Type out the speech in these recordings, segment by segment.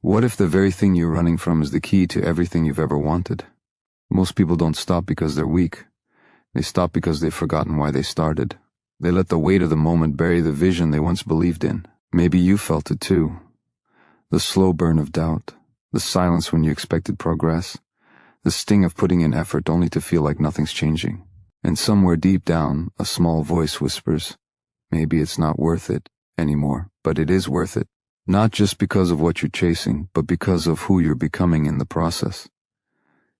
What if the very thing you're running from is the key to everything you've ever wanted? Most people don't stop because they're weak. They stop because they've forgotten why they started. They let the weight of the moment bury the vision they once believed in. Maybe you felt it too. The slow burn of doubt, the silence when you expected progress, the sting of putting in effort only to feel like nothing's changing. And somewhere deep down, a small voice whispers, maybe it's not worth it anymore, but it is worth it. Not just because of what you're chasing, but because of who you're becoming in the process.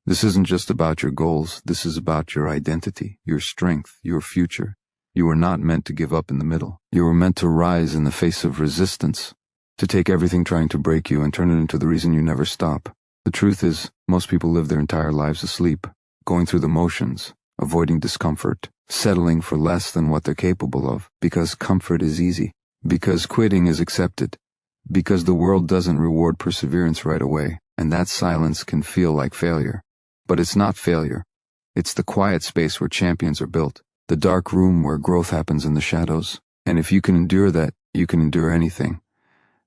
This isn't just about your goals, this is about your identity, your strength, your future. You were not meant to give up in the middle. You were meant to rise in the face of resistance, to take everything trying to break you and turn it into the reason you never stop. The truth is, most people live their entire lives asleep, going through the motions, avoiding discomfort, settling for less than what they're capable of, because comfort is easy, because quitting is accepted, because the world doesn't reward perseverance right away, and that silence can feel like failure. But it's not failure. It's the quiet space where champions are built, the dark room where growth happens in the shadows. And if you can endure that, you can endure anything.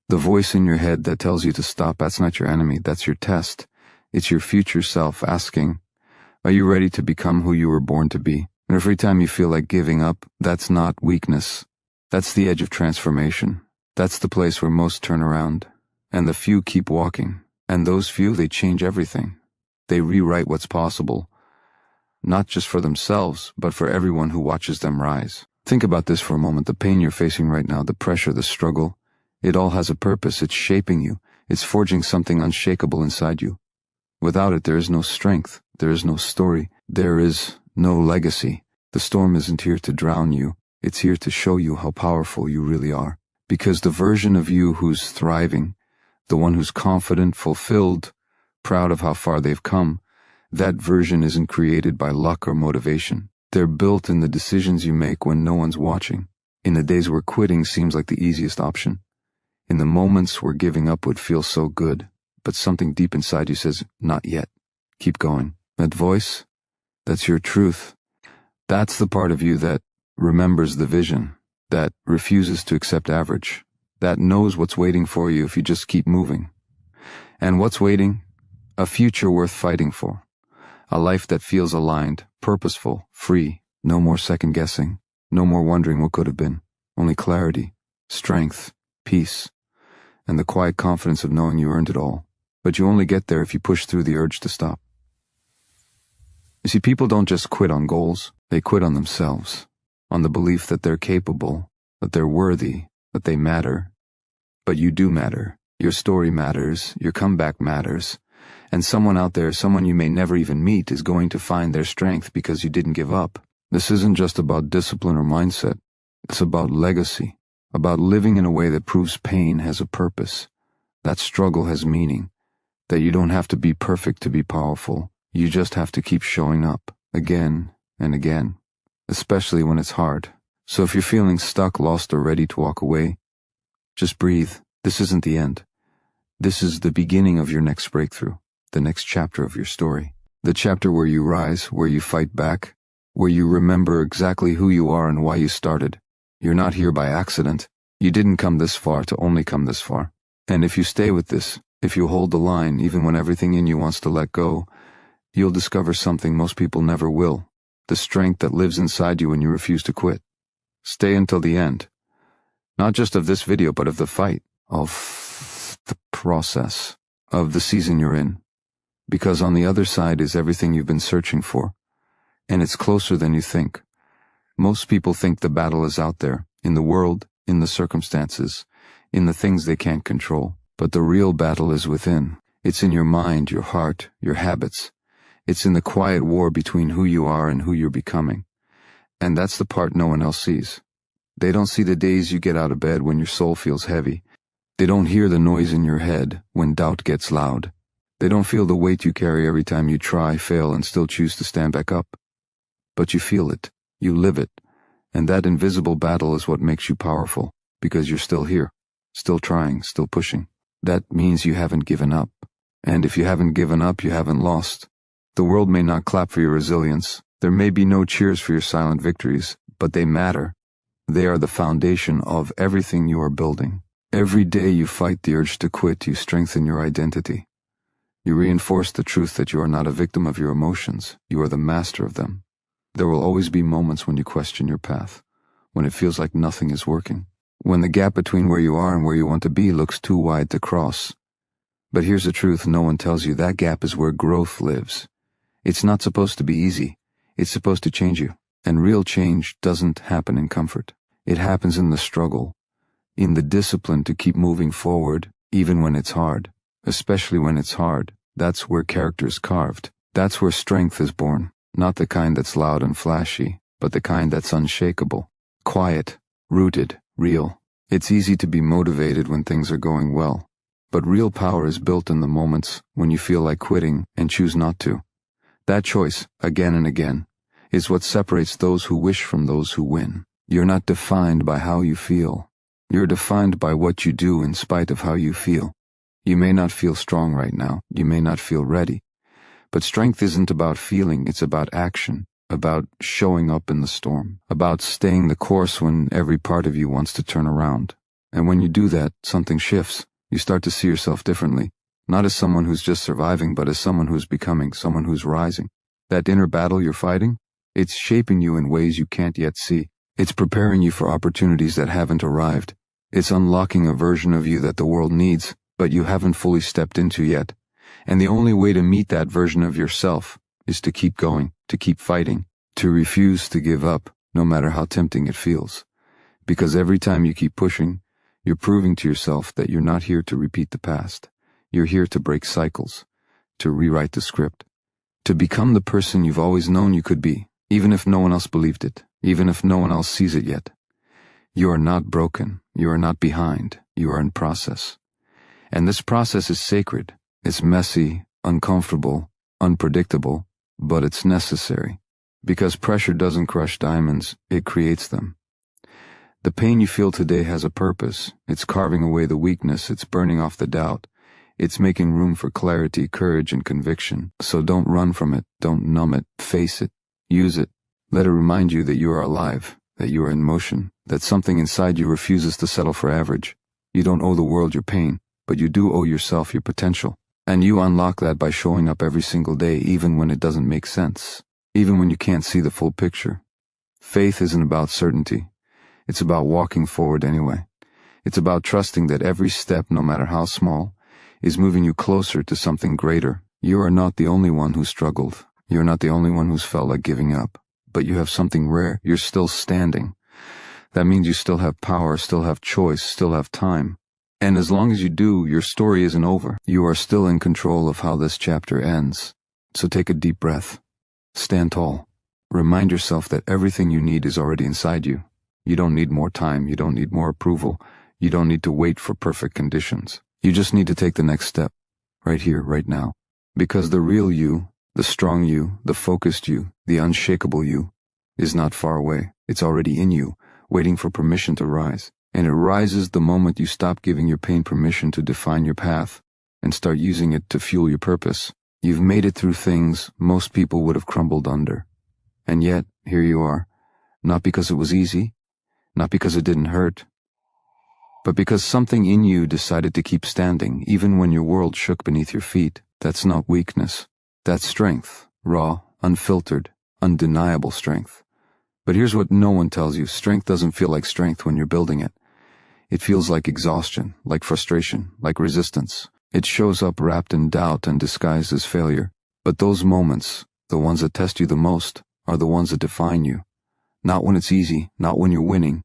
The voice in your head that tells you to stop, that's not your enemy, that's your test. It's your future self asking, are you ready to become who you were born to be? And every time you feel like giving up, that's not weakness. That's the edge of transformation. That's the place where most turn around. And the few keep walking. And those few, they change everything. They rewrite what's possible, not just for themselves, but for everyone who watches them rise. Think about this for a moment. The pain you're facing right now, the pressure, the struggle, it all has a purpose. It's shaping you. It's forging something unshakable inside you. Without it, there is no strength. There is no story. There is no legacy. The storm isn't here to drown you. It's here to show you how powerful you really are. Because the version of you who's thriving, the one who's confident, fulfilled, proud of how far they've come, that version isn't created by luck or motivation. They're built in the decisions you make when no one's watching, in the days where quitting seems like the easiest option, in the moments where giving up would feel so good, but something deep inside you says, not yet. Keep going. That voice, that's your truth. That's the part of you that remembers the vision, that refuses to accept average, that knows what's waiting for you if you just keep moving. And what's waiting? A future worth fighting for. A life that feels aligned, purposeful, free, no more second guessing, no more wondering what could have been, only clarity, strength, peace, and the quiet confidence of knowing you earned it all. But you only get there if you push through the urge to stop. You see, people don't just quit on goals, they quit on themselves, on the belief that they're capable, that they're worthy, that they matter. But you do matter. Your story matters, your comeback matters. And someone out there, someone you may never even meet, is going to find their strength because you didn't give up. This isn't just about discipline or mindset. It's about legacy, about living in a way that proves pain has a purpose, that struggle has meaning, that you don't have to be perfect to be powerful. You just have to keep showing up, again and again, especially when it's hard. So if you're feeling stuck, lost, or ready to walk away, just breathe. This isn't the end. This is the beginning of your next breakthrough. The next chapter of your story. The chapter where you rise, where you fight back, where you remember exactly who you are and why you started. You're not here by accident. You didn't come this far to only come this far. And if you stay with this, if you hold the line, even when everything in you wants to let go, you'll discover something most people never will. The strength that lives inside you when you refuse to quit. Stay until the end. Not just of this video, but of the fight, of the process, of the season you're in. Because on the other side is everything you've been searching for, and it's closer than you think. Most people think the battle is out there, in the world, in the circumstances, in the things they can't control. But the real battle is within. It's in your mind, your heart, your habits. It's in the quiet war between who you are and who you're becoming. And that's the part no one else sees. They don't see the days you get out of bed when your soul feels heavy. They don't hear the noise in your head when doubt gets loud. They don't feel the weight you carry every time you try, fail, and still choose to stand back up. But you feel it, you live it, and that invisible battle is what makes you powerful, because you're still here, still trying, still pushing. That means you haven't given up. And if you haven't given up, you haven't lost. The world may not clap for your resilience. There may be no cheers for your silent victories, but they matter. They are the foundation of everything you are building. Every day you fight the urge to quit, you strengthen your identity. You reinforce the truth that you are not a victim of your emotions, you are the master of them. There will always be moments when you question your path, when it feels like nothing is working, when the gap between where you are and where you want to be looks too wide to cross. But here's the truth no one tells you: that gap is where growth lives. It's not supposed to be easy. It's supposed to change you. And real change doesn't happen in comfort. It happens in the struggle, in the discipline to keep moving forward, even when it's hard. Especially when it's hard, that's where character is carved. That's where strength is born. Not the kind that's loud and flashy, but the kind that's unshakable, quiet, rooted, real. It's easy to be motivated when things are going well, but real power is built in the moments when you feel like quitting and choose not to. That choice, again and again, is what separates those who wish from those who win. You're not defined by how you feel. You're defined by what you do in spite of how you feel. You may not feel strong right now. You may not feel ready. But strength isn't about feeling, it's about action, about showing up in the storm, about staying the course when every part of you wants to turn around. And when you do that, something shifts. You start to see yourself differently, not as someone who's just surviving, but as someone who's becoming, someone who's rising. That inner battle you're fighting, it's shaping you in ways you can't yet see. It's preparing you for opportunities that haven't arrived. It's unlocking a version of you that the world needs, but you haven't fully stepped into yet. And the only way to meet that version of yourself is to keep going, to keep fighting, to refuse to give up, no matter how tempting it feels. Because every time you keep pushing, you're proving to yourself that you're not here to repeat the past. You're here to break cycles, to rewrite the script, to become the person you've always known you could be, even if no one else believed it, even if no one else sees it yet. You are not broken. You are not behind. You are in process. And this process is sacred. It's messy, uncomfortable, unpredictable, but it's necessary. Because pressure doesn't crush diamonds, it creates them. The pain you feel today has a purpose. It's carving away the weakness. It's burning off the doubt. It's making room for clarity, courage, and conviction. So don't run from it. Don't numb it. Face it. Use it. Let it remind you that you are alive, that you are in motion, that something inside you refuses to settle for average. You don't owe the world your pain, but you do owe yourself your potential. And you unlock that by showing up every single day, even when it doesn't make sense, even when you can't see the full picture. Faith isn't about certainty. It's about walking forward anyway. It's about trusting that every step, no matter how small, is moving you closer to something greater. You are not the only one who struggled. You're not the only one who's felt like giving up. But you have something rare. You're still standing. That means you still have power, still have choice, still have time. And as long as you do, your story isn't over. You are still in control of how this chapter ends. So take a deep breath. Stand tall. Remind yourself that everything you need is already inside you. You don't need more time. You don't need more approval. You don't need to wait for perfect conditions. You just need to take the next step. Right here, right now. Because the real you, the strong you, the focused you, the unshakable you, is not far away. It's already in you, waiting for permission to rise. And it rises the moment you stop giving your pain permission to define your path and start using it to fuel your purpose. You've made it through things most people would have crumbled under. And yet, here you are. Not because it was easy, not because it didn't hurt, but because something in you decided to keep standing, even when your world shook beneath your feet. That's not weakness. That's strength. Raw, unfiltered, undeniable strength. But here's what no one tells you. Strength doesn't feel like strength when you're building it. It feels like exhaustion, like frustration, like resistance. It shows up wrapped in doubt and disguised as failure. But those moments, the ones that test you the most, are the ones that define you. Not when it's easy, not when you're winning,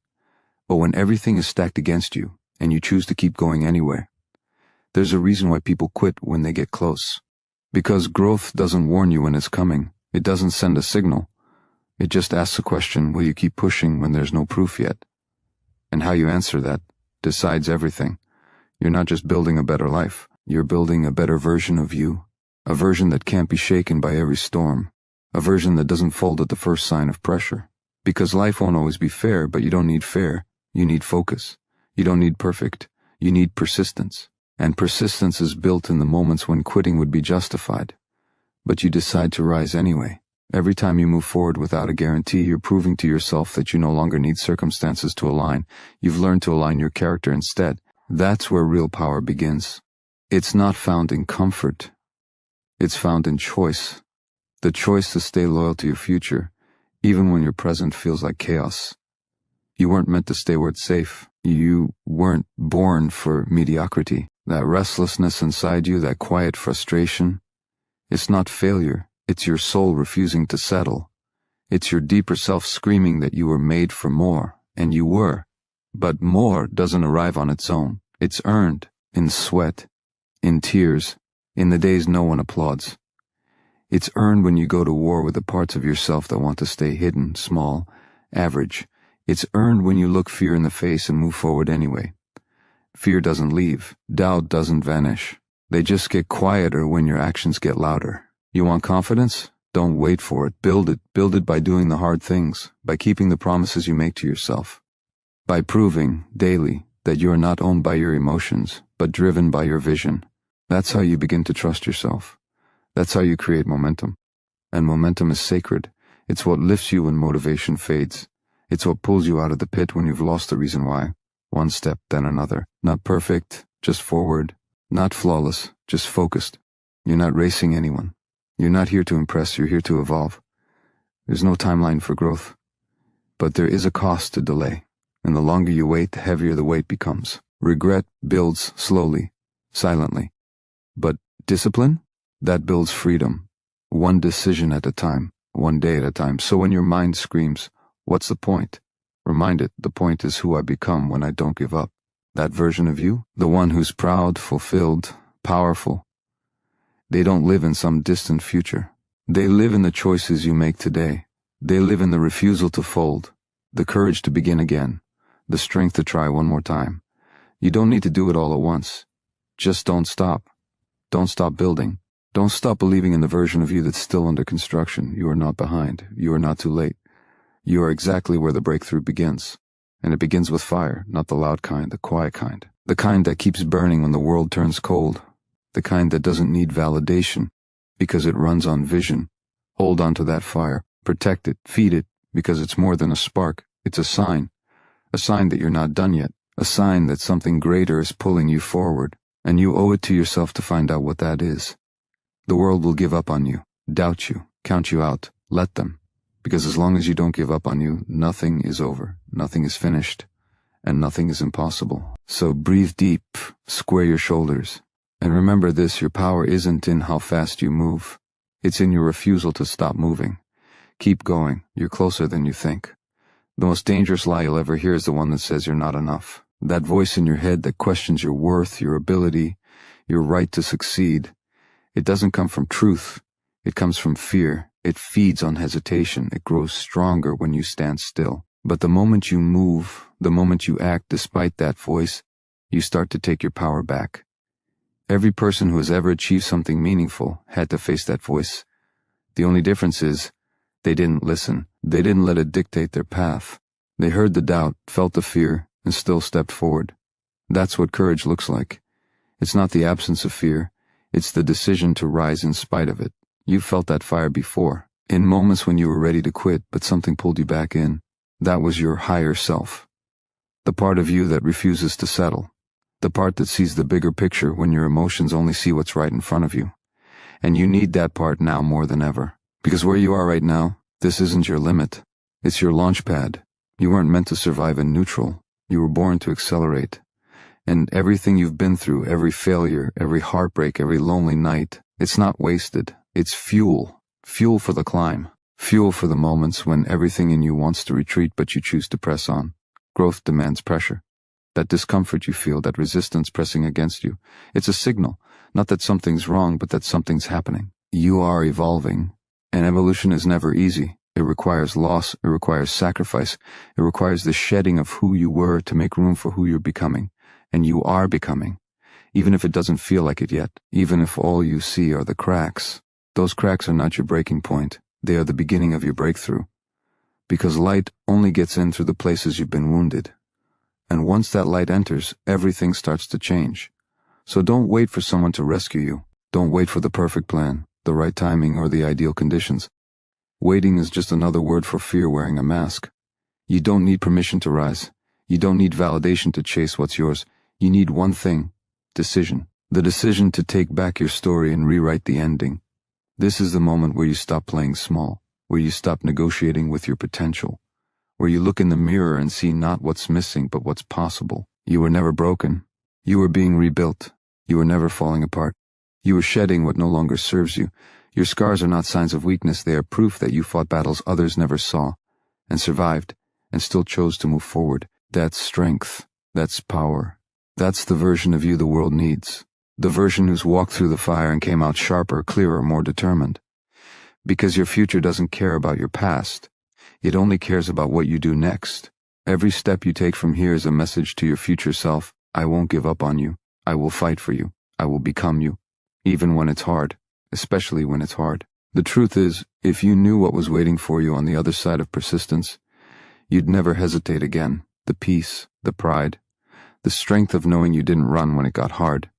but when everything is stacked against you and you choose to keep going anyway. There's a reason why people quit when they get close. Because growth doesn't warn you when it's coming. It doesn't send a signal. It just asks the question, will you keep pushing when there's no proof yet? And how you answer that decides everything. You're not just building a better life. You're building a better version of you. A version that can't be shaken by every storm. A version that doesn't fold at the first sign of pressure. Because life won't always be fair, but you don't need fair. You need focus. You don't need perfect. You need persistence. And persistence is built in the moments when quitting would be justified. But you decide to rise anyway. Every time you move forward without a guarantee, you're proving to yourself that you no longer need circumstances to align. You've learned to align your character instead. That's where real power begins. It's not found in comfort. It's found in choice. The choice to stay loyal to your future, even when your present feels like chaos. You weren't meant to stay where it's safe. You weren't born for mediocrity. That restlessness inside you, that quiet frustration, it's not failure. It's your soul refusing to settle. It's your deeper self screaming that you were made for more, and you were. But more doesn't arrive on its own. It's earned in sweat, in tears, in the days no one applauds. It's earned when you go to war with the parts of yourself that want to stay hidden, small, average. It's earned when you look fear in the face and move forward anyway. Fear doesn't leave. Doubt doesn't vanish. They just get quieter when your actions get louder. You want confidence? Don't wait for it. Build it. Build it by doing the hard things, by keeping the promises you make to yourself, by proving, daily, that you are not owned by your emotions, but driven by your vision. That's how you begin to trust yourself. That's how you create momentum. And momentum is sacred. It's what lifts you when motivation fades. It's what pulls you out of the pit when you've lost the reason why. One step, then another. Not perfect, just forward. Not flawless, just focused. You're not racing anyone. You're not here to impress, you're here to evolve. There's no timeline for growth. But there is a cost to delay. And the longer you wait, the heavier the weight becomes. Regret builds slowly, silently. But discipline? That builds freedom. One decision at a time, one day at a time. So when your mind screams, what's the point? Remind it, the point is who I become when I don't give up. That version of you, the one who's proud, fulfilled, powerful. They don't live in some distant future. They live in the choices you make today. They live in the refusal to fold, the courage to begin again, the strength to try one more time. You don't need to do it all at once. Just don't stop. Don't stop building. Don't stop believing in the version of you that's still under construction. You are not behind. You are not too late. You are exactly where the breakthrough begins. And it begins with fire, not the loud kind, the quiet kind. The kind that keeps burning when the world turns cold. The kind that doesn't need validation, because it runs on vision. Hold on to that fire. Protect it. Feed it, because it's more than a spark. It's a sign. A sign that you're not done yet. A sign that something greater is pulling you forward. And you owe it to yourself to find out what that is. The world will give up on you, doubt you, count you out. Let them. Because as long as you don't give up on you, nothing is over, nothing is finished, and nothing is impossible. So breathe deep, square your shoulders, and remember this, your power isn't in how fast you move. It's in your refusal to stop moving. Keep going, you're closer than you think. The most dangerous lie you'll ever hear is the one that says you're not enough. That voice in your head that questions your worth, your ability, your right to succeed. It doesn't come from truth. It comes from fear. It feeds on hesitation. It grows stronger when you stand still. But the moment you move, the moment you act despite that voice, you start to take your power back. Every person who has ever achieved something meaningful had to face that voice. The only difference is, they didn't listen. They didn't let it dictate their path. They heard the doubt, felt the fear, and still stepped forward. That's what courage looks like. It's not the absence of fear. It's the decision to rise in spite of it. You felt that fire before, in moments when you were ready to quit, but something pulled you back in. That was your higher self. The part of you that refuses to settle. The part that sees the bigger picture when your emotions only see what's right in front of you. And you need that part now more than ever. Because where you are right now, this isn't your limit. It's your launch pad. You weren't meant to survive in neutral. You were born to accelerate. And everything you've been through, every failure, every heartbreak, every lonely night, it's not wasted. It's fuel. Fuel for the climb. Fuel for the moments when everything in you wants to retreat but you choose to press on. Growth demands pressure. That discomfort you feel, that resistance pressing against you, it's a signal. Not that something's wrong, but that something's happening. You are evolving. And evolution is never easy. It requires loss. It requires sacrifice. It requires the shedding of who you were to make room for who you're becoming. And you are becoming. Even if it doesn't feel like it yet. Even if all you see are the cracks. Those cracks are not your breaking point. They are the beginning of your breakthrough. Because light only gets in through the places you've been wounded. And once that light enters, everything starts to change. So don't wait for someone to rescue you. Don't wait for the perfect plan, the right timing, or the ideal conditions. Waiting is just another word for fear wearing a mask. You don't need permission to rise. You don't need validation to chase what's yours. You need one thing: decision. The decision to take back your story and rewrite the ending. This is the moment where you stop playing small, where you stop negotiating with your potential, where you look in the mirror and see not what's missing but what's possible. You were never broken. You were being rebuilt. You were never falling apart. You were shedding what no longer serves you. Your scars are not signs of weakness. They are proof that you fought battles others never saw, and survived, and still chose to move forward. That's strength. That's power. That's the version of you the world needs. The version who's walked through the fire and came out sharper, clearer, more determined. Because your future doesn't care about your past. It only cares about what you do next. Every step you take from here is a message to your future self. I won't give up on you. I will fight for you. I will become you. Even when it's hard. Especially when it's hard. The truth is, if you knew what was waiting for you on the other side of persistence, you'd never hesitate again. The peace, the pride, the strength of knowing you didn't run when it got hard.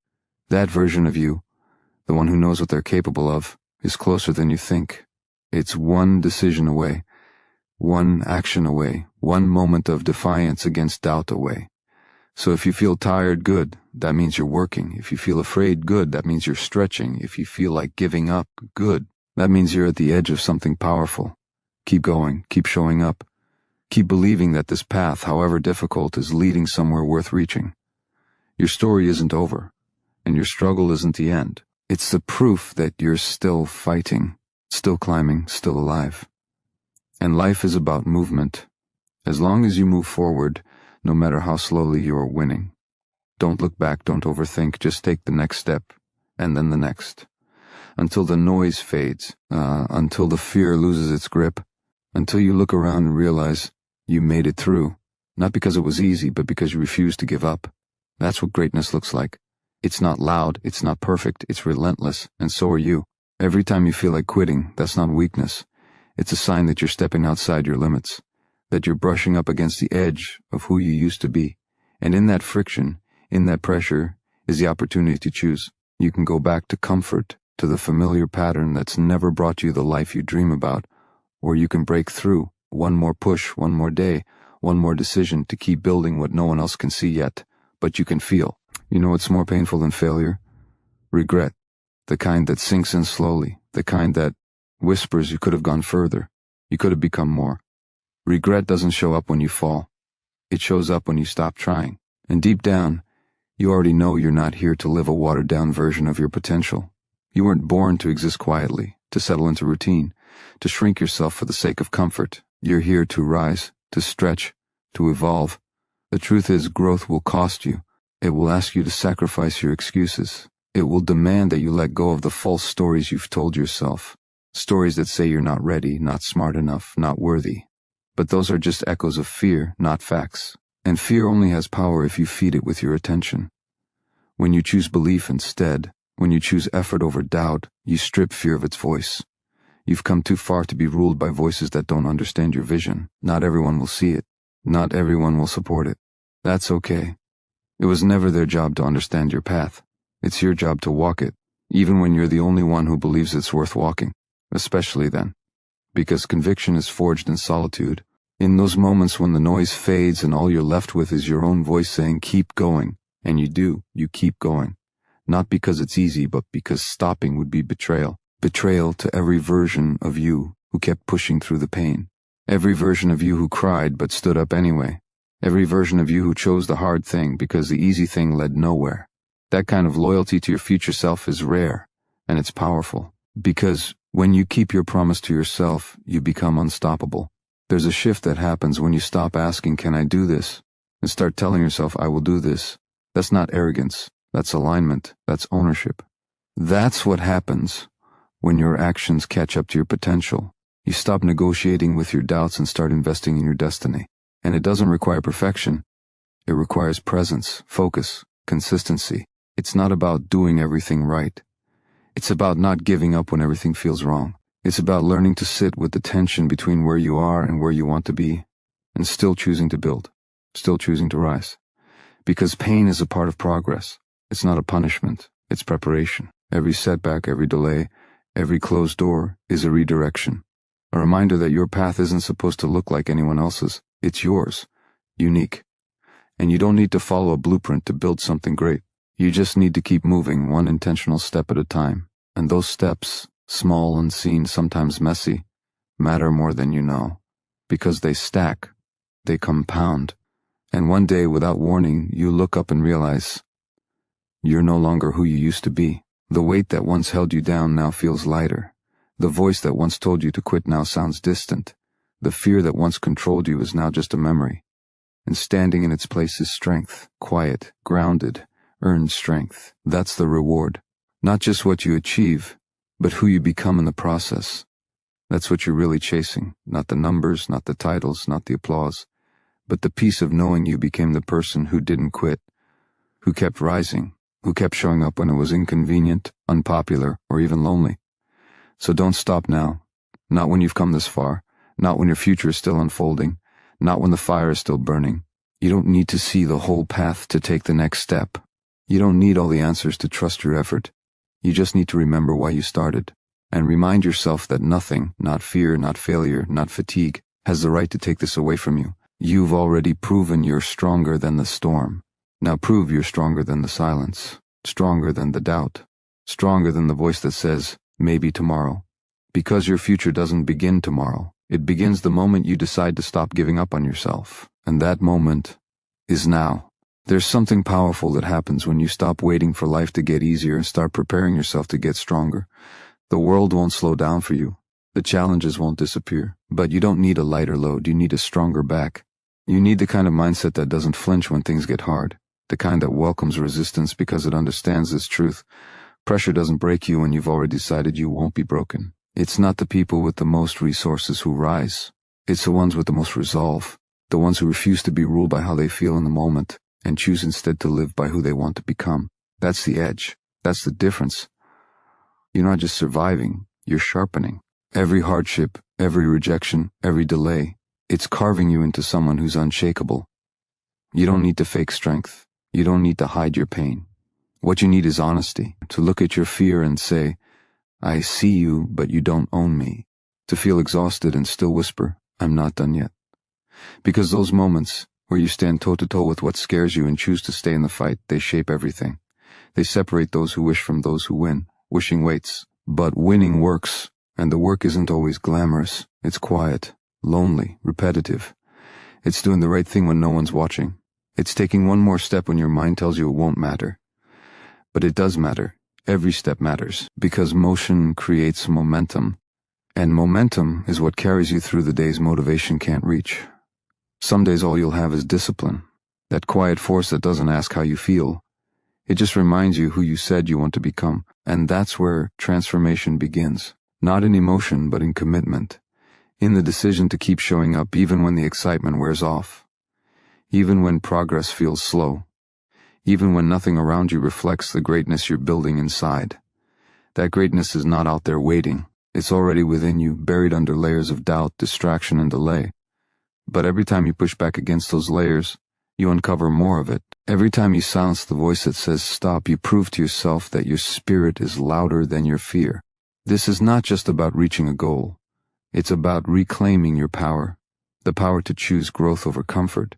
That version of you, the one who knows what they're capable of, is closer than you think. It's one decision away, one action away, one moment of defiance against doubt away. So if you feel tired, good, that means you're working. If you feel afraid, good, that means you're stretching. If you feel like giving up, good, that means you're at the edge of something powerful. Keep going, keep showing up. Keep believing that this path, however difficult, is leading somewhere worth reaching. Your story isn't over, and your struggle isn't the end. It's the proof that you're still fighting, still climbing, still alive. And life is about movement. As long as you move forward, no matter how slowly, you are winning. Don't look back, don't overthink, just take the next step, and then the next. Until the noise fades, until the fear loses its grip, until you look around and realize you made it through, not because it was easy, but because you refused to give up. That's what greatness looks like. It's not loud, it's not perfect, it's relentless, and so are you. Every time you feel like quitting, that's not weakness. It's a sign that you're stepping outside your limits, that you're brushing up against the edge of who you used to be. And in that friction, in that pressure, is the opportunity to choose. You can go back to comfort, to the familiar pattern that's never brought you the life you dream about, or you can break through, one more push, one more day, one more decision to keep building what no one else can see yet, but you can feel. You know what's more painful than failure? Regret. The kind that sinks in slowly, the kind that whispers you could have gone further, you could have become more. Regret doesn't show up when you fall. It shows up when you stop trying. And deep down, you already know you're not here to live a watered-down version of your potential. You weren't born to exist quietly, to settle into routine, to shrink yourself for the sake of comfort. You're here to rise, to stretch, to evolve. The truth is, growth will cost you. It will ask you to sacrifice your excuses. It will demand that you let go of the false stories you've told yourself. Stories that say you're not ready, not smart enough, not worthy. But those are just echoes of fear, not facts. And fear only has power if you feed it with your attention. When you choose belief instead, when you choose effort over doubt, you strip fear of its voice. You've come too far to be ruled by voices that don't understand your vision. Not everyone will see it. Not everyone will support it. That's okay. It was never their job to understand your path. It's your job to walk it, even when you're the only one who believes it's worth walking. Especially then. Because conviction is forged in solitude. In those moments when the noise fades and all you're left with is your own voice saying, keep going. And you do. You keep going. Not because it's easy, but because stopping would be betrayal. Betrayal to every version of you who kept pushing through the pain. Every version of you who cried but stood up anyway. Every version of you who chose the hard thing because the easy thing led nowhere. That kind of loyalty to your future self is rare, and it's powerful. Because when you keep your promise to yourself, you become unstoppable. There's a shift that happens when you stop asking, can I do this? And start telling yourself, I will do this. That's not arrogance. That's alignment. That's ownership. That's what happens when your actions catch up to your potential. You stop negotiating with your doubts and start investing in your destiny. And it doesn't require perfection. It requires presence, focus, consistency. It's not about doing everything right. It's about not giving up when everything feels wrong. It's about learning to sit with the tension between where you are and where you want to be, and still choosing to build, still choosing to rise. Because pain is a part of progress. It's not a punishment. It's preparation. Every setback, every delay, every closed door is a redirection. A reminder that your path isn't supposed to look like anyone else's. It's yours, unique. And you don't need to follow a blueprint to build something great. You just need to keep moving one intentional step at a time. And those steps, small, unseen, sometimes messy, matter more than you know. Because they stack, they compound. And one day, without warning, you look up and realize you're no longer who you used to be. The weight that once held you down now feels lighter. The voice that once told you to quit now sounds distant. The fear that once controlled you is now just a memory. And standing in its place is strength, quiet, grounded, earned strength. That's the reward. Not just what you achieve, but who you become in the process. That's what you're really chasing. Not the numbers, not the titles, not the applause, but the peace of knowing you became the person who didn't quit, who kept rising, who kept showing up when it was inconvenient, unpopular, or even lonely. So don't stop now. Not when you've come this far. Not when your future is still unfolding. Not when the fire is still burning. You don't need to see the whole path to take the next step. You don't need all the answers to trust your effort. You just need to remember why you started. And remind yourself that nothing, not fear, not failure, not fatigue, has the right to take this away from you. You've already proven you're stronger than the storm. Now prove you're stronger than the silence, stronger than the doubt, stronger than the voice that says, maybe tomorrow. Because your future doesn't begin tomorrow. It begins the moment you decide to stop giving up on yourself. And that moment is now. There's something powerful that happens when you stop waiting for life to get easier and start preparing yourself to get stronger. The world won't slow down for you. The challenges won't disappear. But you don't need a lighter load. You need a stronger back. You need the kind of mindset that doesn't flinch when things get hard. The kind that welcomes resistance because it understands this truth. Pressure doesn't break you when you've already decided you won't be broken. It's not the people with the most resources who rise. It's the ones with the most resolve. The ones who refuse to be ruled by how they feel in the moment and choose instead to live by who they want to become. That's the edge. That's the difference. You're not just surviving, you're sharpening. Every hardship, every rejection, every delay, it's carving you into someone who's unshakable. You don't need to fake strength. You don't need to hide your pain. What you need is honesty, to look at your fear and say, I see you, but you don't own me. To feel exhausted and still whisper, I'm not done yet. Because those moments where you stand toe-to-toe with what scares you and choose to stay in the fight, they shape everything. They separate those who wish from those who win. Wishing waits, but winning works, and the work isn't always glamorous. It's quiet, lonely, repetitive. It's doing the right thing when no one's watching. It's taking one more step when your mind tells you it won't matter. But it does matter. Every step matters, because motion creates momentum. And momentum is what carries you through the days motivation can't reach. Some days all you'll have is discipline, that quiet force that doesn't ask how you feel. It just reminds you who you said you want to become, and that's where transformation begins. Not in emotion, but in commitment. In the decision to keep showing up even when the excitement wears off. Even when progress feels slow. Even when nothing around you reflects the greatness you're building inside. That greatness is not out there waiting. It's already within you, buried under layers of doubt, distraction, and delay. But every time you push back against those layers, you uncover more of it. Every time you silence the voice that says stop, you prove to yourself that your spirit is louder than your fear. This is not just about reaching a goal. It's about reclaiming your power. The power to choose growth over comfort.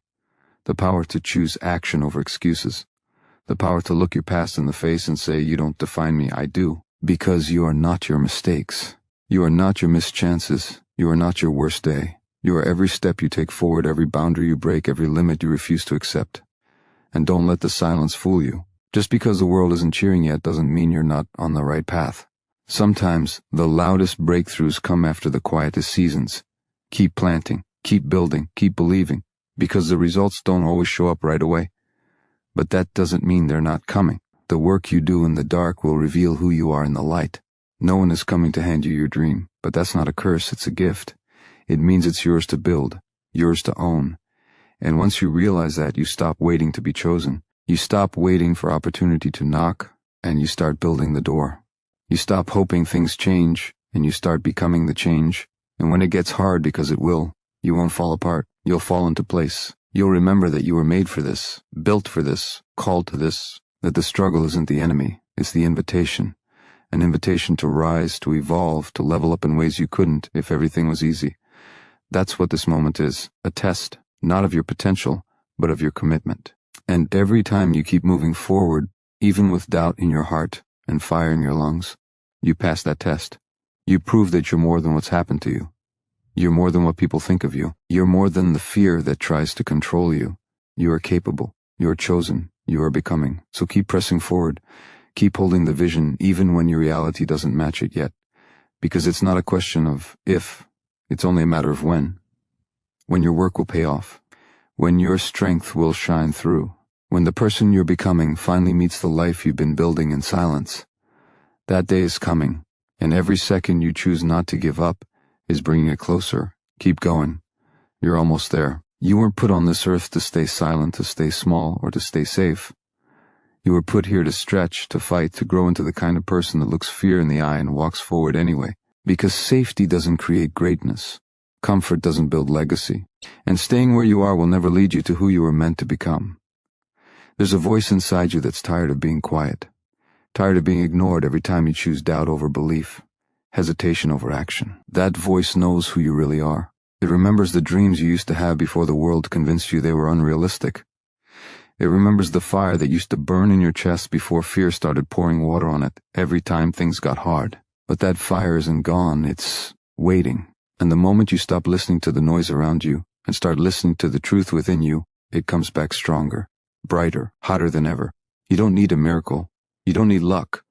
The power to choose action over excuses. The power to look your past in the face and say, you don't define me, I do. Because you are not your mistakes. You are not your missed chances. You are not your worst day. You are every step you take forward, every boundary you break, every limit you refuse to accept. And don't let the silence fool you. Just because the world isn't cheering yet doesn't mean you're not on the right path. Sometimes the loudest breakthroughs come after the quietest seasons. Keep planting, keep building, keep believing, because the results don't always show up right away. But that doesn't mean they're not coming. The work you do in the dark will reveal who you are in the light. No one is coming to hand you your dream, but that's not a curse, it's a gift. It means it's yours to build, yours to own. And once you realize that, you stop waiting to be chosen. You stop waiting for opportunity to knock, and you start building the door. You stop hoping things change, and you start becoming the change. And when it gets hard, because it will, you won't fall apart. You'll fall into place. You'll remember that you were made for this, built for this, called to this, that the struggle isn't the enemy, it's the invitation. An invitation to rise, to evolve, to level up in ways you couldn't if everything was easy. That's what this moment is, a test, not of your potential, but of your commitment. And every time you keep moving forward, even with doubt in your heart and fire in your lungs, you pass that test. You prove that you're more than what's happened to you. You're more than what people think of you. You're more than the fear that tries to control you. You are capable. You are chosen. You are becoming. So keep pressing forward. Keep holding the vision even when your reality doesn't match it yet. Because it's not a question of if, it's only a matter of when. When your work will pay off. When your strength will shine through. When the person you're becoming finally meets the life you've been building in silence. That day is coming, and every second you choose not to give up is bringing it closer. Keep going. You're almost there. You weren't put on this earth to stay silent, to stay small, or to stay safe. You were put here to stretch, to fight, to grow into the kind of person that looks fear in the eye and walks forward anyway. Because safety doesn't create greatness. Comfort doesn't build legacy. And staying where you are will never lead you to who you were meant to become. There's a voice inside you that's tired of being quiet. Tired of being ignored every time you choose doubt over belief. Hesitation over action. That voice knows who you really are. It remembers the dreams you used to have before the world convinced you they were unrealistic. It remembers the fire that used to burn in your chest before fear started pouring water on it every time things got hard. But that fire isn't gone, it's waiting. And the moment you stop listening to the noise around you and start listening to the truth within you, it comes back stronger, brighter, hotter than ever. You don't need a miracle. You don't need luck.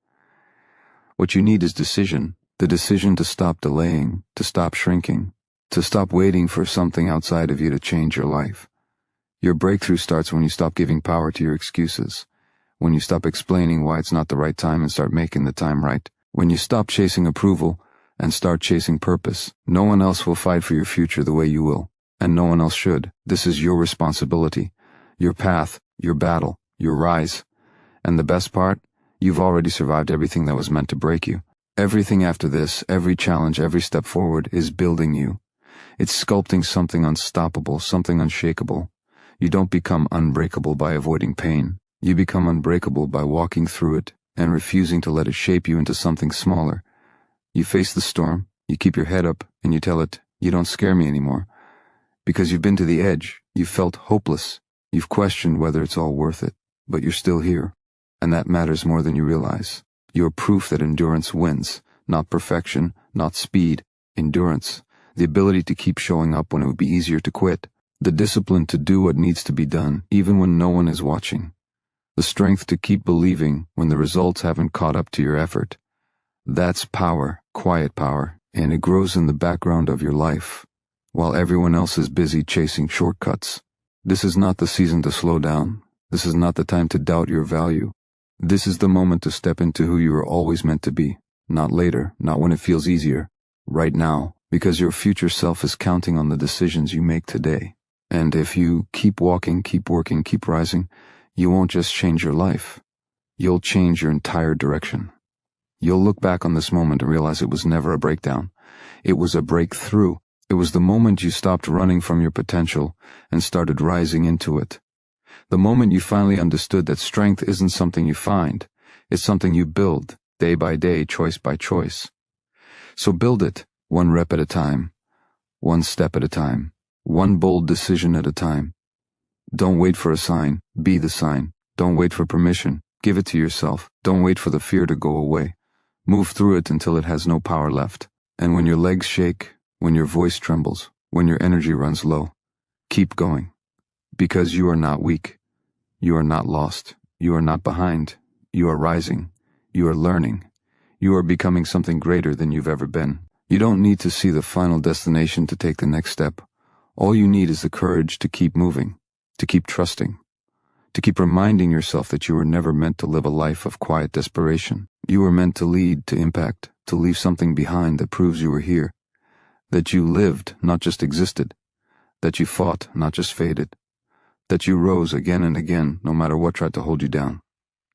What you need is decision. The decision to stop delaying, to stop shrinking, to stop waiting for something outside of you to change your life. Your breakthrough starts when you stop giving power to your excuses, when you stop explaining why it's not the right time and start making the time right, when you stop chasing approval and start chasing purpose. No one else will fight for your future the way you will, and no one else should. This is your responsibility, your path, your battle, your rise. And the best part? You've already survived everything that was meant to break you. Everything after this, every challenge, every step forward is building you. It's sculpting something unstoppable, something unshakable. You don't become unbreakable by avoiding pain. You become unbreakable by walking through it and refusing to let it shape you into something smaller. You face the storm, you keep your head up, and you tell it, you don't scare me anymore. Because you've been to the edge, you've felt hopeless, you've questioned whether it's all worth it, but you're still here. And that matters more than you realize. You're proof that endurance wins, not perfection, not speed, endurance. The ability to keep showing up when it would be easier to quit. The discipline to do what needs to be done, even when no one is watching. The strength to keep believing when the results haven't caught up to your effort. That's power, quiet power, and it grows in the background of your life, while everyone else is busy chasing shortcuts. This is not the season to slow down. This is not the time to doubt your value. This is the moment to step into who you were always meant to be. Not later, not when it feels easier. Right now, because your future self is counting on the decisions you make today. And if you keep walking, keep working, keep rising, you won't just change your life. You'll change your entire direction. You'll look back on this moment and realize it was never a breakdown. It was a breakthrough. It was the moment you stopped running from your potential and started rising into it. The moment you finally understood that strength isn't something you find, it's something you build, day by day, choice by choice. So build it, one rep at a time, one step at a time, one bold decision at a time. Don't wait for a sign, be the sign. Don't wait for permission, give it to yourself. Don't wait for the fear to go away. Move through it until it has no power left. And when your legs shake, when your voice trembles, when your energy runs low, keep going. Because you are not weak. You are not lost. You are not behind. You are rising. You are learning. You are becoming something greater than you've ever been. You don't need to see the final destination to take the next step. All you need is the courage to keep moving, to keep trusting, to keep reminding yourself that you were never meant to live a life of quiet desperation. You were meant to lead, to impact, to leave something behind that proves you were here, that you lived, not just existed, that you fought, not just faded, that you rose again and again, no matter what tried to hold you down.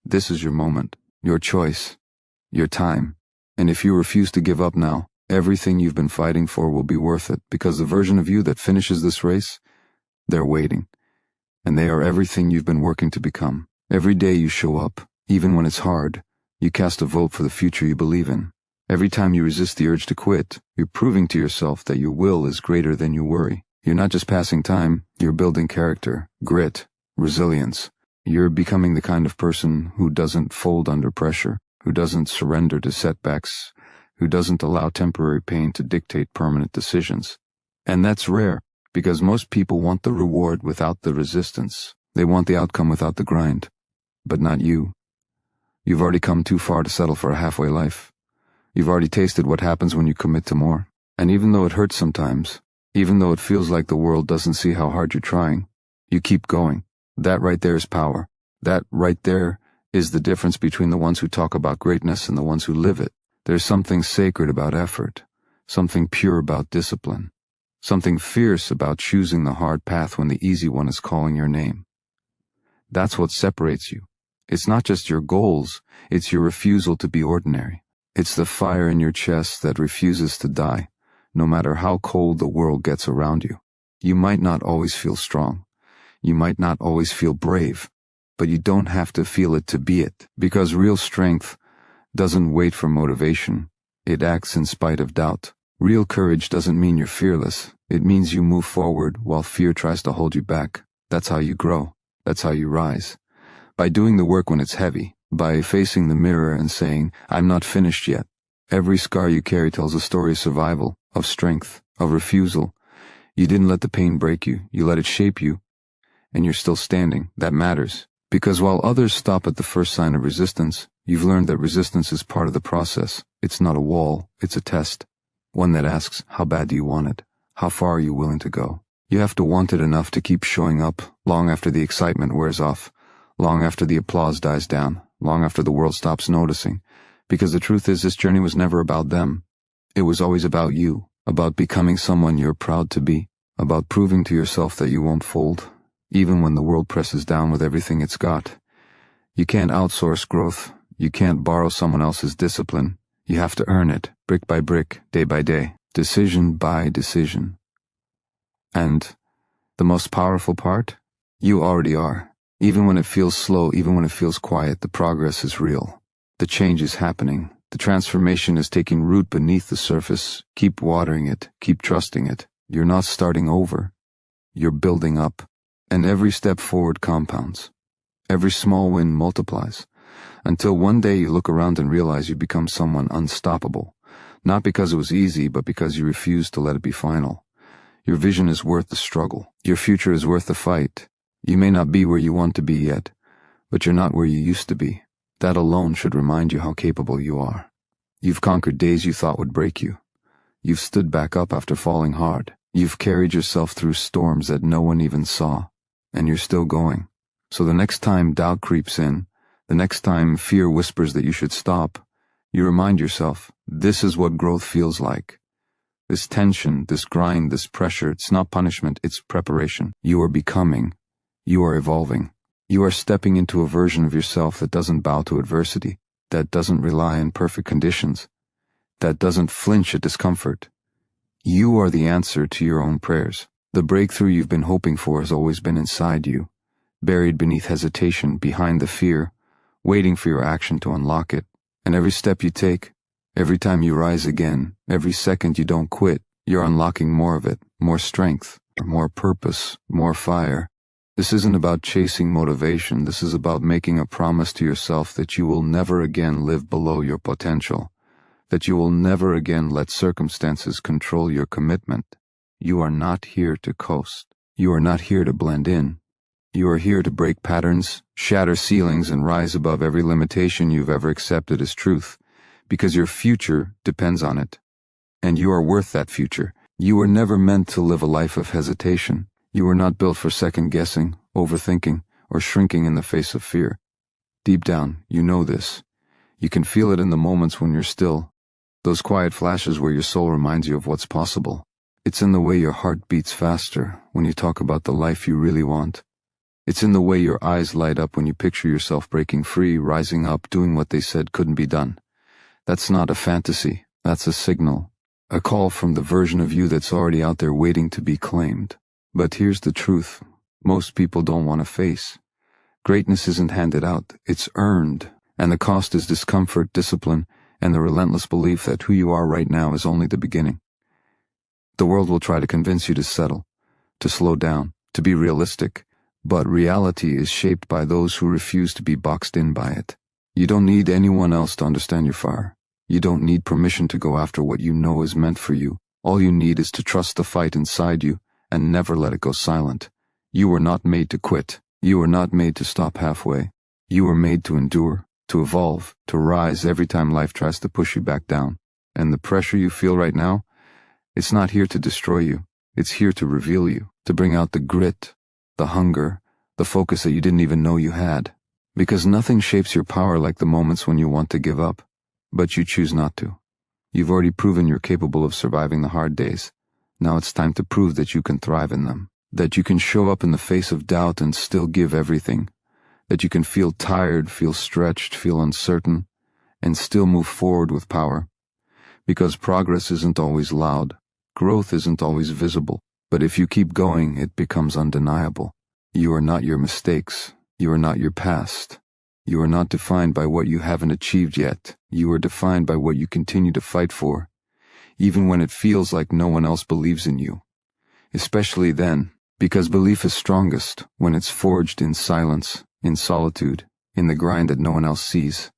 This is your moment, your choice, your time. And if you refuse to give up now, everything you've been fighting for will be worth it, because the version of you that finishes this race, they're waiting. And they are everything you've been working to become. Every day you show up, even when it's hard, you cast a vote for the future you believe in. Every time you resist the urge to quit, you're proving to yourself that your will is greater than your worry. You're not just passing time, you're building character, grit, resilience. You're becoming the kind of person who doesn't fold under pressure, who doesn't surrender to setbacks, who doesn't allow temporary pain to dictate permanent decisions. And that's rare, because most people want the reward without the resistance. They want the outcome without the grind. But not you. You've already come too far to settle for a halfway life. You've already tasted what happens when you commit to more. And even though it hurts sometimes, even though it feels like the world doesn't see how hard you're trying, you keep going. That right there is power. That right there is the difference between the ones who talk about greatness and the ones who live it. There's something sacred about effort, something pure about discipline, something fierce about choosing the hard path when the easy one is calling your name. That's what separates you. It's not just your goals, it's your refusal to be ordinary. It's the fire in your chest that refuses to die, no matter how cold the world gets around you. You might not always feel strong. You might not always feel brave, but you don't have to feel it to be it, because real strength doesn't wait for motivation. It acts in spite of doubt. Real courage doesn't mean you're fearless. It means you move forward while fear tries to hold you back. That's how you grow. That's how you rise. By doing the work when it's heavy, by facing the mirror and saying, "I'm not finished yet." Every scar you carry tells a story of survival, of strength, of refusal. You didn't let the pain break you. You let it shape you. And you're still standing. That matters. Because while others stop at the first sign of resistance, you've learned that resistance is part of the process. It's not a wall, it's a test. One that asks, how bad do you want it? How far are you willing to go? You have to want it enough to keep showing up, long after the excitement wears off, long after the applause dies down, long after the world stops noticing. Because the truth is, this journey was never about them. It was always about you, about becoming someone you're proud to be, about proving to yourself that you won't fold, even when the world presses down with everything it's got. You can't outsource growth. You can't borrow someone else's discipline. You have to earn it, brick by brick, day by day, decision by decision. And the most powerful part? You already are. Even when it feels slow, even when it feels quiet, the progress is real. The change is happening. The transformation is taking root beneath the surface. Keep watering it. Keep trusting it. You're not starting over. You're building up. And every step forward compounds. Every small win multiplies. Until one day you look around and realize you become someone unstoppable. Not because it was easy, but because you refused to let it be final. Your vision is worth the struggle. Your future is worth the fight. You may not be where you want to be yet, but you're not where you used to be. That alone should remind you how capable you are. You've conquered days you thought would break you. You've stood back up after falling hard. You've carried yourself through storms that no one even saw. And you're still going. So the next time doubt creeps in, the next time fear whispers that you should stop, you remind yourself, this is what growth feels like. This tension, this grind, this pressure, it's not punishment, it's preparation. You are becoming. You are evolving. You are stepping into a version of yourself that doesn't bow to adversity, that doesn't rely on perfect conditions, that doesn't flinch at discomfort. You are the answer to your own prayers. The breakthrough you've been hoping for has always been inside you, buried beneath hesitation, behind the fear, waiting for your action to unlock it. And every step you take, every time you rise again, every second you don't quit, you're unlocking more of it, more strength, more purpose, more fire. This isn't about chasing motivation. This is about making a promise to yourself that you will never again live below your potential, that you will never again let circumstances control your commitment. You are not here to coast. You are not here to blend in. You are here to break patterns, shatter ceilings, and rise above every limitation you've ever accepted as truth, because your future depends on it. And you are worth that future. You were never meant to live a life of hesitation. You were not built for second-guessing, overthinking, or shrinking in the face of fear. Deep down, you know this. You can feel it in the moments when you're still, those quiet flashes where your soul reminds you of what's possible. It's in the way your heart beats faster when you talk about the life you really want. It's in the way your eyes light up when you picture yourself breaking free, rising up, doing what they said couldn't be done. That's not a fantasy. That's a signal. A call from the version of you that's already out there waiting to be claimed. But here's the truth. Most people don't want to face. Greatness isn't handed out. It's earned. And the cost is discomfort, discipline, and the relentless belief that who you are right now is only the beginning. The world will try to convince you to settle. to slow down, to be realistic. But reality is shaped by those who refuse to be boxed in by it. You don't need anyone else to understand your fire. You don't need permission to go after what you know is meant for you. All you need is to trust the fight inside you and never let it go silent. You were not made to quit. You were not made to stop halfway. You were made to endure, to evolve, to rise every time life tries to push you back down. And the pressure you feel right now, it's not here to destroy you. It's here to reveal you, to bring out the grit, the hunger, the focus that you didn't even know you had. Because nothing shapes your power like the moments when you want to give up, but you choose not to. You've already proven you're capable of surviving the hard days. Now it's time to prove that you can thrive in them, that you can show up in the face of doubt and still give everything, that you can feel tired, feel stretched, feel uncertain, and still move forward with power. Because progress isn't always loud, growth isn't always visible, but if you keep going, it becomes undeniable. You are not your mistakes. You are not your past. You are not defined by what you haven't achieved yet. You are defined by what you continue to fight for, even when it feels like no one else believes in you. Especially then, because belief is strongest when it's forged in silence, in solitude, in the grind that no one else sees.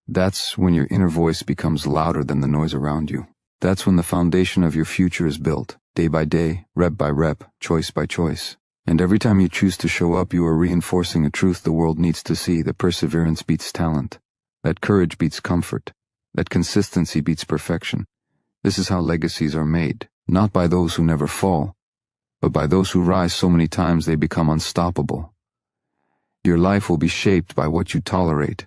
That's when your inner voice becomes louder than the noise around you. That's when the foundation of your future is built, day by day, rep by rep, choice by choice. And every time you choose to show up, you are reinforcing a truth the world needs to see, that perseverance beats talent, that courage beats comfort, that consistency beats perfection. This is how legacies are made, not by those who never fall, but by those who rise so many times they become unstoppable. Your life will be shaped by what you tolerate.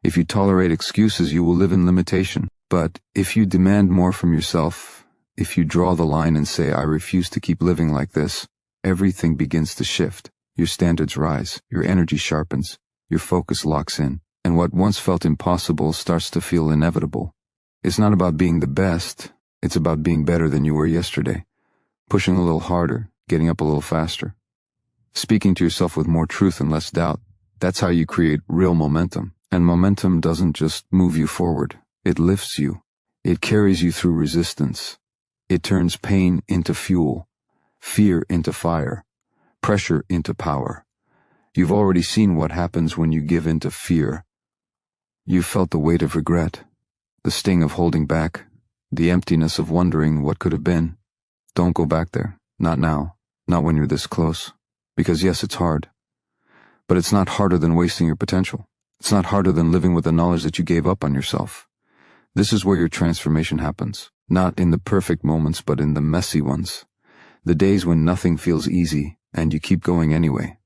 If you tolerate excuses, you will live in limitation. But if you demand more from yourself, if you draw the line and say, I refuse to keep living like this, everything begins to shift. Your standards rise, your energy sharpens, your focus locks in, and what once felt impossible starts to feel inevitable. It's not about being the best, it's about being better than you were yesterday, pushing a little harder, getting up a little faster, speaking to yourself with more truth and less doubt. That's how you create real momentum. And momentum doesn't just move you forward, it lifts you. It carries you through resistance. It turns pain into fuel, fear into fire, pressure into power. You've already seen what happens when you give in to fear. You've felt the weight of regret, the sting of holding back, the emptiness of wondering what could have been. Don't go back there. Not now. Not when you're this close. Because yes, it's hard. But it's not harder than wasting your potential. It's not harder than living with the knowledge that you gave up on yourself. This is where your transformation happens. Not in the perfect moments, but in the messy ones. The days when nothing feels easy, and you keep going anyway.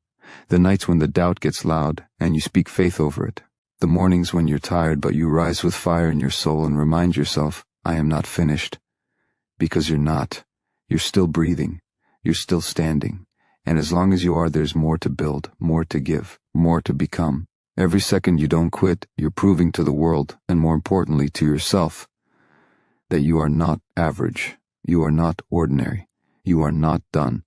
The nights when the doubt gets loud, and you speak faith over it. The mornings when you're tired, but you rise with fire in your soul and remind yourself, I am not finished. Because you're not. You're still breathing. You're still standing. And as long as you are, there's more to build, more to give, more to become. Every second you don't quit, you're proving to the world, and more importantly to yourself, that you are not average. You are not ordinary. You are not done.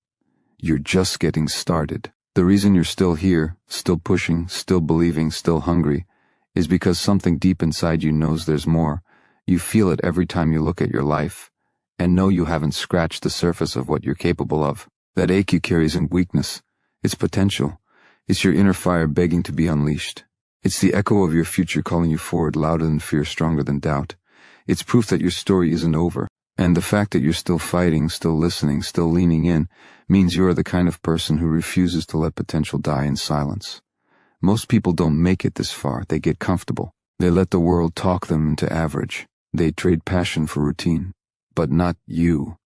You're just getting started. The reason you're still here, still pushing, still believing, still hungry, is because something deep inside you knows there's more. You feel it every time you look at your life, and know you haven't scratched the surface of what you're capable of. That ache you carry isn't weakness. It's potential. It's your inner fire begging to be unleashed. It's the echo of your future calling you forward, louder than fear, stronger than doubt. It's proof that your story isn't over. And the fact that you're still fighting, still listening, still leaning in, means you're the kind of person who refuses to let potential die in silence. Most people don't make it this far. They get comfortable. They let the world talk them into average. They trade passion for routine. But not you.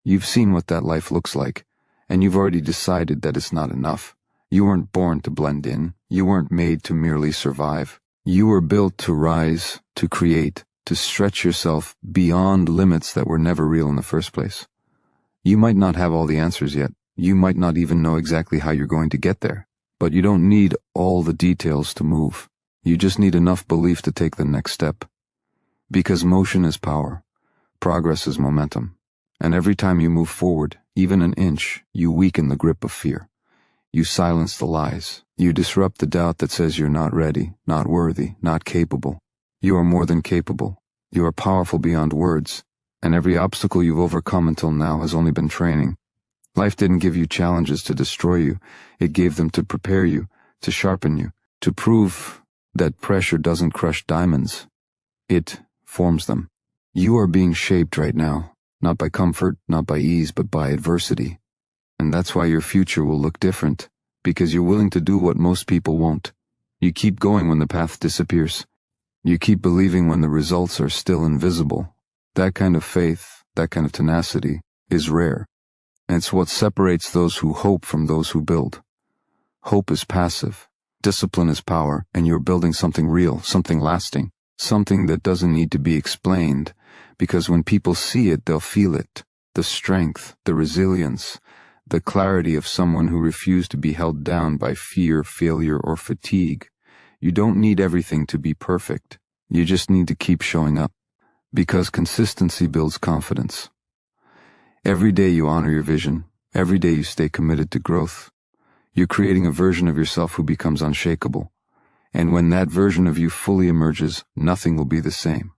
You've seen what that life looks like, and you've already decided that it's not enough. You weren't born to blend in. You weren't made to merely survive. You were built to rise, to create, to stretch yourself beyond limits that were never real in the first place. You might not have all the answers yet. You might not even know exactly how you're going to get there. But you don't need all the details to move. You just need enough belief to take the next step. Because motion is power. Progress is momentum. And every time you move forward, even an inch, you weaken the grip of fear. You silence the lies. You disrupt the doubt that says you're not ready, not worthy, not capable. You are more than capable. You are powerful beyond words. And every obstacle you've overcome until now has only been training. Life didn't give you challenges to destroy you. It gave them to prepare you, to sharpen you, to prove that pressure doesn't crush diamonds. It forms them. You are being shaped right now, not by comfort, not by ease, but by adversity. And that's why your future will look different, because you're willing to do what most people won't. You keep going when the path disappears. You keep believing when the results are still invisible. That kind of faith, that kind of tenacity, is rare. And it's what separates those who hope from those who build. Hope is passive. Discipline is power, and you're building something real, something lasting, something that doesn't need to be explained, because when people see it, they'll feel it. The strength, the resilience, the clarity of someone who refused to be held down by fear, failure, or fatigue. You don't need everything to be perfect. You just need to keep showing up, because consistency builds confidence. Every day you honor your vision. Every day you stay committed to growth. You're creating a version of yourself who becomes unshakable. And when that version of you fully emerges, nothing will be the same.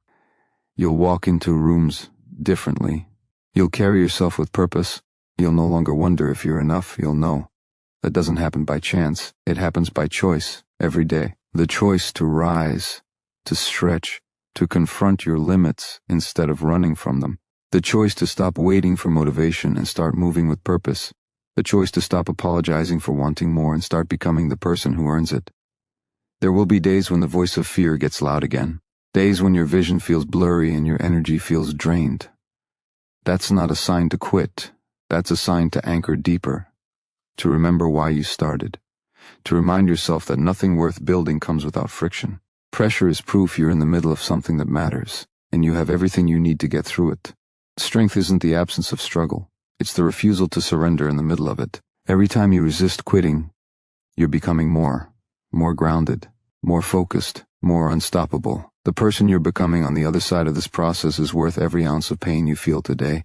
You'll walk into rooms differently. You'll carry yourself with purpose. You'll no longer wonder if you're enough. You'll know. That doesn't happen by chance. It happens by choice, every day. The choice to rise, to stretch, to confront your limits instead of running from them. The choice to stop waiting for motivation and start moving with purpose. The choice to stop apologizing for wanting more and start becoming the person who earns it. There will be days when the voice of fear gets loud again. Days when your vision feels blurry and your energy feels drained. That's not a sign to quit. That's a sign to anchor deeper. To remember why you started. To remind yourself that nothing worth building comes without friction. Pressure is proof you're in the middle of something that matters, and you have everything you need to get through it. Strength isn't the absence of struggle. It's the refusal to surrender in the middle of it. Every time you resist quitting, you're becoming more grounded, more focused, more unstoppable. The person you're becoming on the other side of this process is worth every ounce of pain you feel today.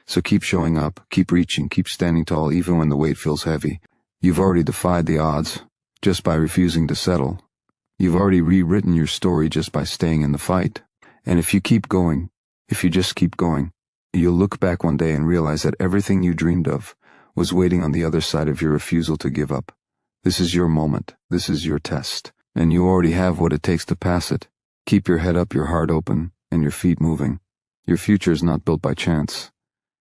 So keep showing up, keep reaching, keep standing tall even when the weight feels heavy. You've already defied the odds just by refusing to settle. You've already rewritten your story just by staying in the fight. And if you keep going, if you just keep going, you'll look back one day and realize that everything you dreamed of was waiting on the other side of your refusal to give up. This is your moment. This is your test. And you already have what it takes to pass it. Keep your head up, your heart open, and your feet moving. Your future is not built by chance.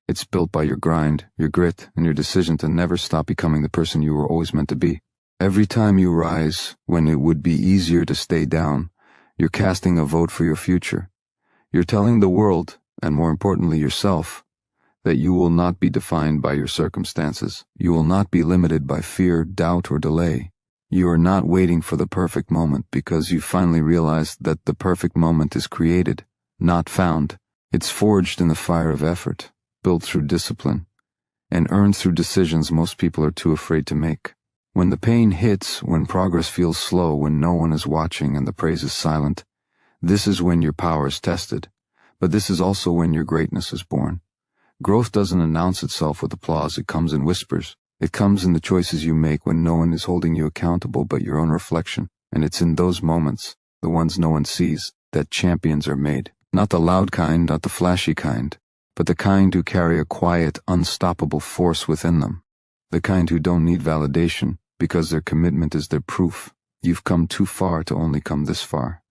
It's built by your grind, your grit, and your decision to never stop becoming the person you were always meant to be. Every time you rise, when it would be easier to stay down, you're casting a vote for your future. You're telling the world, and more importantly yourself, that you will not be defined by your circumstances. You will not be limited by fear, doubt, or delay. You are not waiting for the perfect moment because you finally realized that the perfect moment is created, not found. It's forged in the fire of effort, built through discipline, and earned through decisions most people are too afraid to make. When the pain hits, when progress feels slow, when no one is watching and the praise is silent, this is when your power is tested. But this is also when your greatness is born. Growth doesn't announce itself with applause, it comes in whispers. It comes in the choices you make when no one is holding you accountable but your own reflection. And it's in those moments, the ones no one sees, that champions are made. Not the loud kind, not the flashy kind, but the kind who carry a quiet, unstoppable force within them. The kind who don't need validation because their commitment is their proof. You've come too far to only come this far.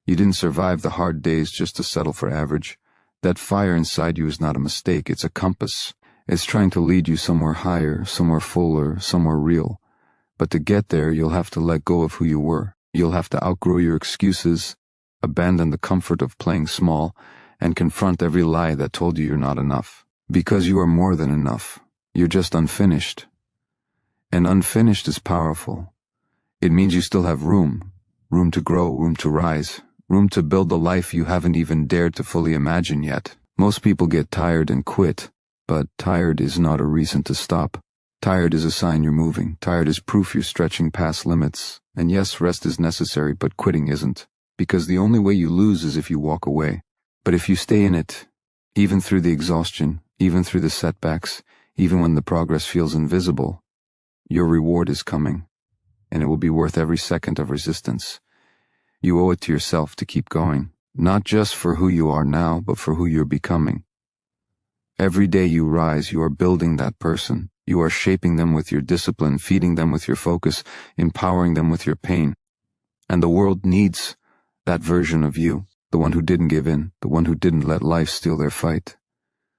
You didn't survive the hard days just to settle for average. That fire inside you is not a mistake, it's a compass. It's trying to lead you somewhere higher, somewhere fuller, somewhere real. But to get there, you'll have to let go of who you were. You'll have to outgrow your excuses, abandon the comfort of playing small, and confront every lie that told you you're not enough. Because you are more than enough. You're just unfinished. And unfinished is powerful. It means you still have room to grow, room to rise. Room to build the life you haven't even dared to fully imagine yet. Most people get tired and quit, but tired is not a reason to stop. Tired is a sign you're moving. Tired is proof you're stretching past limits. And yes, rest is necessary, but quitting isn't. Because the only way you lose is if you walk away. But if you stay in it, even through the exhaustion, even through the setbacks, even when the progress feels invisible, your reward is coming, and it will be worth every second of resistance. You owe it to yourself to keep going, not just for who you are now, but for who you're becoming. Every day you rise, you are building that person. You are shaping them with your discipline, feeding them with your focus, empowering them with your pain. And the world needs that version of you, the one who didn't give in, the one who didn't let life steal their fight,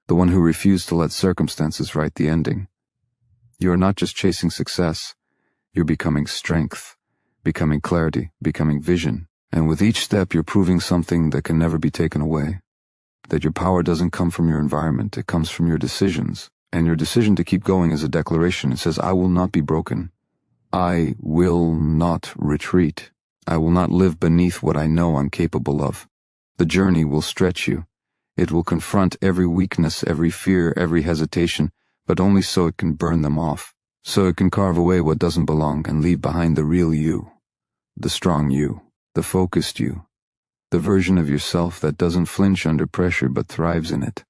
the one who refused to let circumstances write the ending. You are not just chasing success, you're becoming strength, becoming clarity, becoming vision. And with each step, you're proving something that can never be taken away. That your power doesn't come from your environment, it comes from your decisions. And your decision to keep going is a declaration. It says, I will not be broken. I will not retreat. I will not live beneath what I know I'm capable of. The journey will stretch you. It will confront every weakness, every fear, every hesitation, but only so it can burn them off. So it can carve away what doesn't belong and leave behind the real you, the strong you, the focused you, the version of yourself that doesn't flinch under pressure but thrives in it.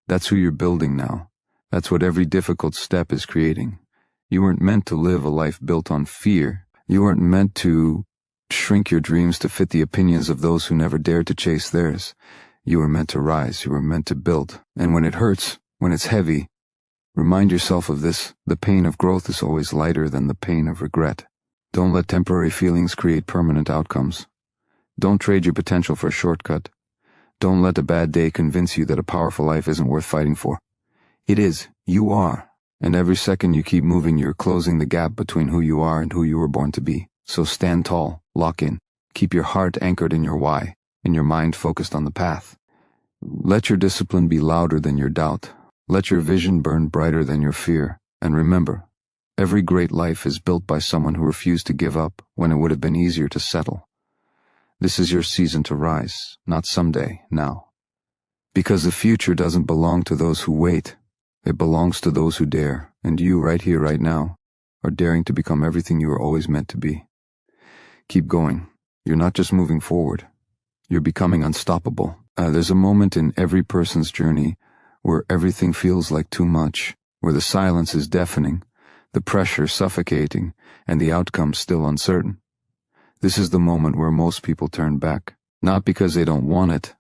That's who you're building now. That's what every difficult step is creating. You weren't meant to live a life built on fear. You weren't meant to shrink your dreams to fit the opinions of those who never dared to chase theirs. You were meant to rise. You were meant to build. And when it hurts, when it's heavy, remind yourself of this. The pain of growth is always lighter than the pain of regret. Don't let temporary feelings create permanent outcomes. Don't trade your potential for a shortcut. Don't let a bad day convince you that a powerful life isn't worth fighting for. It is. You are. And every second you keep moving, you're closing the gap between who you are and who you were born to be. So stand tall, lock in, keep your heart anchored in your why, and your mind focused on the path. Let your discipline be louder than your doubt. Let your vision burn brighter than your fear. And remember, every great life is built by someone who refused to give up when it would have been easier to settle. This is your season to rise, not someday, now. Because the future doesn't belong to those who wait. It belongs to those who dare, and you, right here, right now, are daring to become everything you were always meant to be. Keep going. You're not just moving forward. You're becoming unstoppable. There's a moment in every person's journey where everything feels like too much, where the silence is deafening, the pressure suffocating, and the outcome still uncertain. This is the moment where most people turn back, not because they don't want it,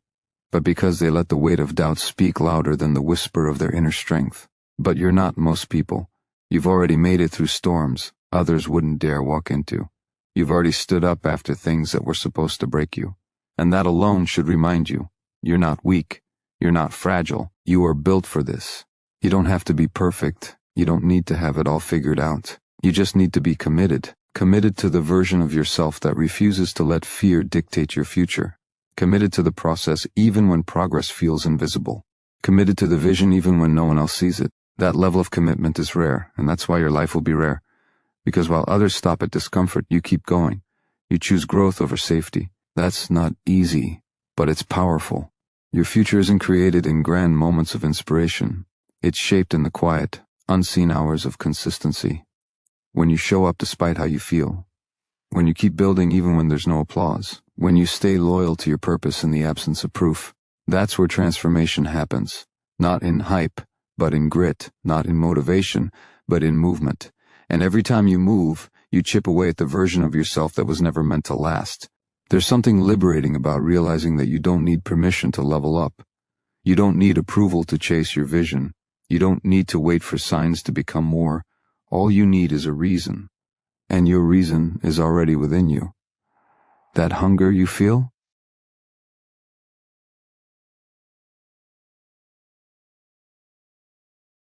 but because they let the weight of doubt speak louder than the whisper of their inner strength. But you're not most people. You've already made it through storms others wouldn't dare walk into. You've already stood up after things that were supposed to break you. And that alone should remind you, you're not weak. You're not fragile. You are built for this. You don't have to be perfect. You don't need to have it all figured out. You just need to be committed. Committed to the version of yourself that refuses to let fear dictate your future. Committed to the process even when progress feels invisible. Committed to the vision even when no one else sees it. That level of commitment is rare, and that's why your life will be rare. Because while others stop at discomfort, you keep going. You choose growth over safety. That's not easy, but it's powerful. Your future isn't created in grand moments of inspiration. It's shaped in the quiet, unseen hours of consistency. When you show up despite how you feel. When you keep building even when there's no applause. When you stay loyal to your purpose in the absence of proof. That's where transformation happens. Not in hype, but in grit. Not in motivation, but in movement. And every time you move, you chip away at the version of yourself that was never meant to last. There's something liberating about realizing that you don't need permission to level up. You don't need approval to chase your vision. You don't need to wait for signs to become more. All you need is a reason. And your reason is already within you. That hunger you feel?